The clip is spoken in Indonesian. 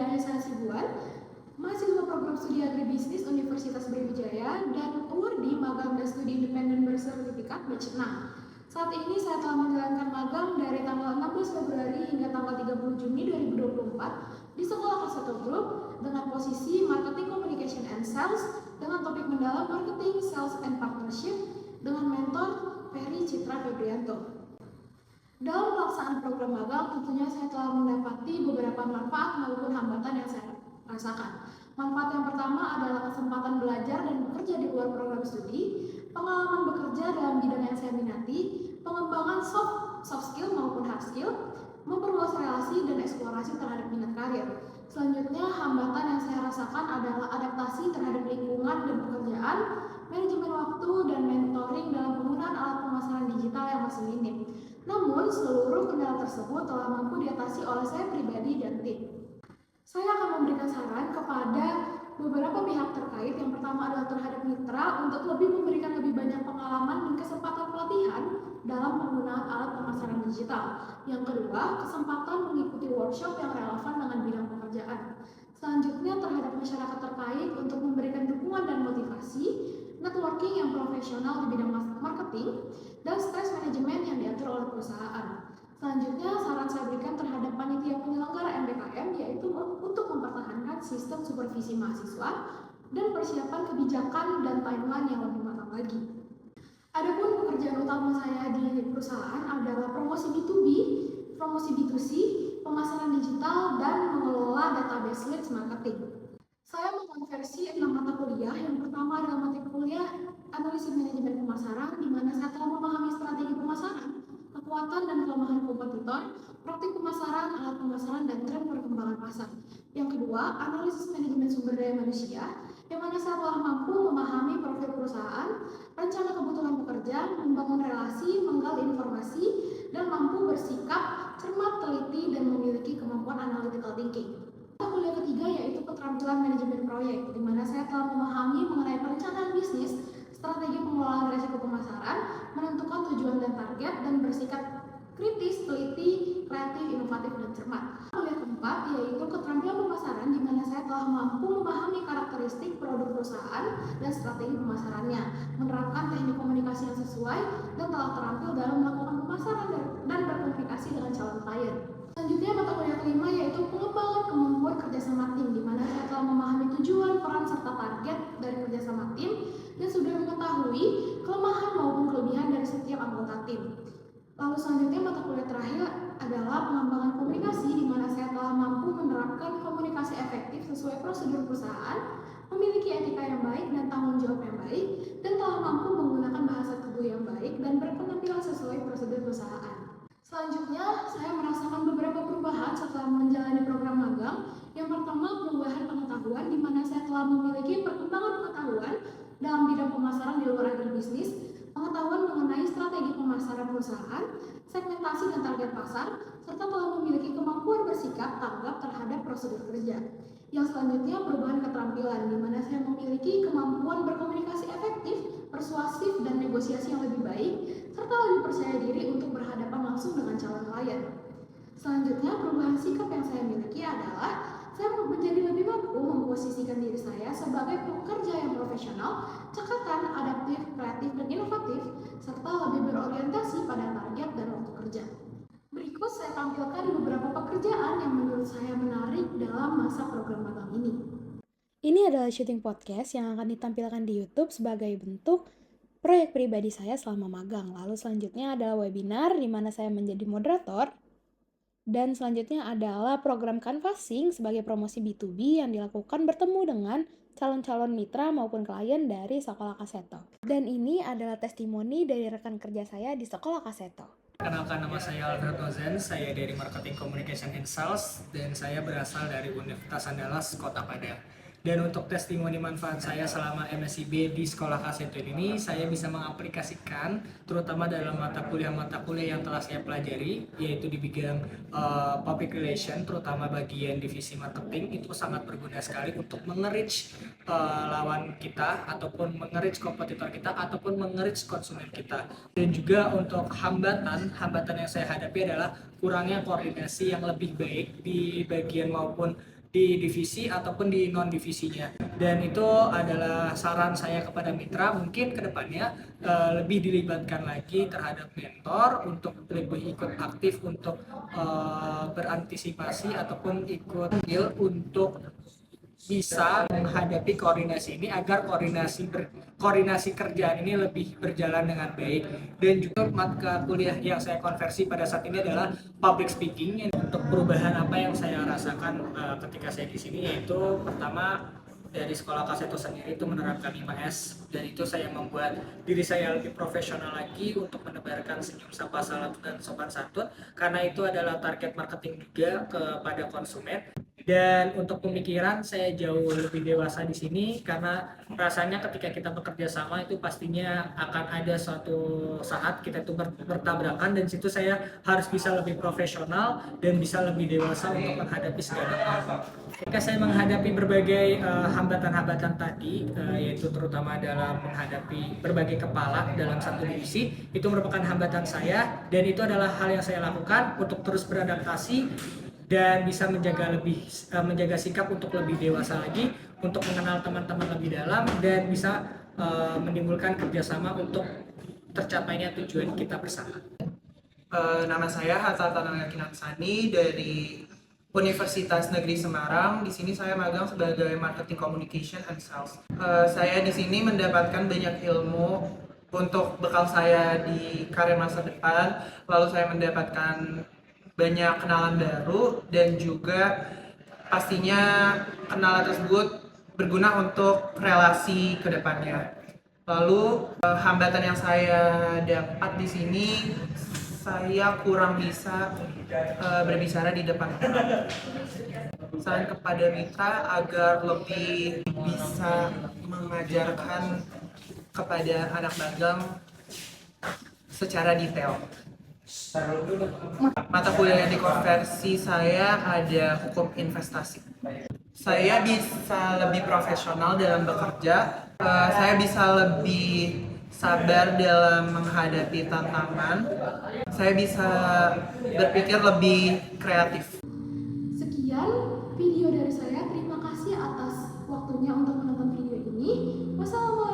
Anissa Hasibuan, mahasiswa program studi agribisnis Universitas Brawijaya dan awardee magang dan studi independen bersertifikat batch 6. Saat ini saya telah menjalankan magang dari tanggal 16 Februari hingga tanggal 30 Juni 2024 di Sekolah Kaseto Group dengan posisi Marketing Communication and Sales dengan topik mendalam Marketing, Sales and Partnership dengan mentor Ferry Citra Febrianto. Dalam pelaksanaan program magang, tentunya saya telah mendapati beberapa manfaat maupun hambatan yang saya rasakan. Manfaat yang pertama adalah kesempatan belajar dan bekerja di luar program studi, pengalaman bekerja dalam bidang yang saya minati, pengembangan soft skill maupun hard skill, memperluas relasi dan eksplorasi terhadap minat karir. Selanjutnya, hambatan yang saya rasakan adalah adaptasi terhadap lingkungan dan pekerjaan, manajemen waktu, dan mentoring dalam penggunaan alat pemasaran digital yang masih minim. Namun, seluruh kendala tersebut telah mampu diatasi oleh saya pribadi dan tim. Saya akan memberikan saran kepada beberapa pihak terkait. Yang pertama adalah terhadap mitra untuk memberikan lebih banyak pengalaman dan kesempatan pelatihan dalam penggunaan alat pemasaran digital. Yang kedua, kesempatan mengikuti workshop yang relevan dengan bidang pekerjaan. Selanjutnya, terhadap masyarakat terkait untuk memberikan dukungan dan motivasi, networking yang profesional di bidang marketing, dan stress management yang diatur oleh perusahaan. Selanjutnya, saran saya berikan terhadap panitia penyelenggara MBKM yaitu untuk mempertahankan sistem supervisi mahasiswa dan persiapan kebijakan dan timeline yang lebih matang lagi. Adapun pekerjaan utama saya di perusahaan adalah promosi B2B, promosi B2C, pemasaran digital, dan mengelola database leads marketing. Saya mengkonversi 6 mata kuliah. Yang pertama adalah mata kuliah analisis manajemen pemasaran, di mana saya telah memahami strategi pemasaran, kekuatan dan kelemahan kompetitor, praktik pemasaran, alat pemasaran, dan tren perkembangan pasar. Yang kedua, analisis manajemen sumber daya manusia, yang mana saya telah mampu memahami profil perusahaan, rencana kebutuhan pekerja, membangun relasi, menggali informasi, dan mampu bersikap cermat, teliti, dan memiliki kemampuan analytical thinking. Kuliah ketiga yaitu keterampilan manajemen proyek, di mana saya telah memahami mengenai perencanaan bisnis, strategi pengelolaan risiko pemasaran, menentukan tujuan dan target, dan bersikap kritis, teliti, kreatif, inovatif, dan cermat. Kuliah keempat yaitu keterampilan pemasaran, di mana saya telah mampu memahami karakteristik produk perusahaan dan strategi pemasarannya, menerapkan teknik komunikasi yang sesuai, dan telah terampil dalam melakukan pemasaran dan berkomunikasi dengan calon klien. Selanjutnya, mata kuliah kelima yaitu pengembangan kemampuan kerjasama tim, di mana saya telah memahami tujuan, peran, serta target dari kerjasama tim dan sudah mengetahui kelemahan maupun kelebihan dari setiap anggota tim. Lalu selanjutnya, mata kuliah terakhir adalah pengembangan komunikasi, di mana saya telah mampu menerapkan komunikasi efektif sesuai prosedur perusahaan, memiliki etika yang baik dan tanggung jawab yang baik, dan telah mampu menggunakan bahasa tubuh yang baik dan berpenampilan sesuai prosedur perusahaan. Selanjutnya, saya merasakan beberapa perubahan setelah menjalani program magang. Yang pertama, perubahan pengetahuan, di mana saya telah memiliki perkembangan pengetahuan dalam bidang pemasaran di luar agribisnis, pengetahuan mengenai strategi pemasaran perusahaan, segmentasi dan target pasar, serta telah memiliki kemampuan bersikap tanggap terhadap prosedur kerja. Yang selanjutnya, perubahan keterampilan, di mana saya memiliki kemampuan berkomunikasi efektif, persuasif, dan negosiasi yang lebih baik, serta lebih percaya diri untuk berhadapan langsung dengan calon klien. Selanjutnya, perubahan sikap yang saya miliki adalah saya menjadi lebih mampu memposisikan diri saya sebagai pekerja yang profesional, cekatan, adaptif, kreatif, dan inovatif, serta lebih berorientasi pada target dan waktu kerja. Berikut saya tampilkan beberapa pekerjaan yang menurut saya menarik dalam masa program magang ini. Ini adalah syuting podcast yang akan ditampilkan di YouTube sebagai bentuk proyek pribadi saya selama magang. Lalu selanjutnya adalah webinar di mana saya menjadi moderator. Dan selanjutnya adalah program canvassing sebagai promosi B2B yang dilakukan bertemu dengan calon-calon mitra maupun klien dari Sekolah Kaseto. Dan ini adalah testimoni dari rekan kerja saya di Sekolah Kaseto. Kenalkan, nama saya Alfred Ozen, saya dari Marketing Communication and Sales dan saya berasal dari Universitas Andalas Kota Padang. Dan untuk testimoni manfaat saya selama MSIB di Sekolah Kaseto ini, saya bisa mengaplikasikan terutama dalam mata kuliah yang telah saya pelajari, yaitu di bidang public relation, terutama bagian divisi marketing. Itu sangat berguna sekali untuk menge-reach lawan kita, ataupun menge-reach kompetitor kita, ataupun menge-reach konsumen kita. Dan juga untuk hambatan yang saya hadapi adalah kurangnya koordinasi yang lebih baik di bagian maupun di divisi ataupun di non divisinya. Dan itu adalah saran saya kepada mitra, mungkin kedepannya lebih dilibatkan lagi terhadap mentor untuk lebih ikut aktif untuk berantisipasi ataupun ikut deal untuk bisa menghadapi koordinasi ini agar koordinasi kerjaan ini lebih berjalan dengan baik. Dan juga mata kuliah yang saya konversi pada saat ini adalah public speaking. Untuk perubahan apa yang saya rasakan ketika saya di sini, yaitu pertama dari sekolah Kaseto sendiri itu menerapkan 5S, dan itu saya membuat diri saya lebih profesional lagi untuk menebarkan senyum, sapa, salam, dan sopan santun, karena itu adalah target marketing juga kepada konsumen. Dan untuk pemikiran saya jauh lebih dewasa di sini, karena rasanya ketika kita bekerja sama itu pastinya akan ada suatu saat kita itu bertabrakan, dan situ saya harus bisa lebih profesional dan bisa lebih dewasa untuk menghadapi segala hal. Ketika saya menghadapi berbagai hambatan-hambatan tadi, yaitu terutama dalam menghadapi berbagai kepala dalam satu divisi, itu merupakan hambatan saya, dan itu adalah hal yang saya lakukan untuk terus beradaptasi dan bisa menjaga sikap untuk lebih dewasa lagi, untuk mengenal teman-teman lebih dalam, dan bisa menimbulkan kerjasama untuk tercapainya tujuan kita bersama. Nama saya Hatta Tananga Kinaksani dari Universitas Negeri Semarang. Di sini saya magang sebagai Marketing Communication and Sales. Saya di sini mendapatkan banyak ilmu untuk bekal saya di karir masa depan. Lalu saya mendapatkan banyak kenalan baru, dan juga pastinya kenalan tersebut berguna untuk relasi ke depannya. Lalu hambatan yang saya dapat di sini, saya kurang bisa berbicara di depan orang. Saran kepada mitra agar lebih bisa mengajarkan kepada anak magang secara detail. Mata kuliah yang dikonversi saya ada hukum investasi. Saya bisa lebih profesional dalam bekerja. Saya bisa lebih sabar dalam menghadapi tantangan. Saya bisa berpikir lebih kreatif. Sekian video dari saya. Terima kasih atas waktunya untuk menonton video ini. Wassalamualaikum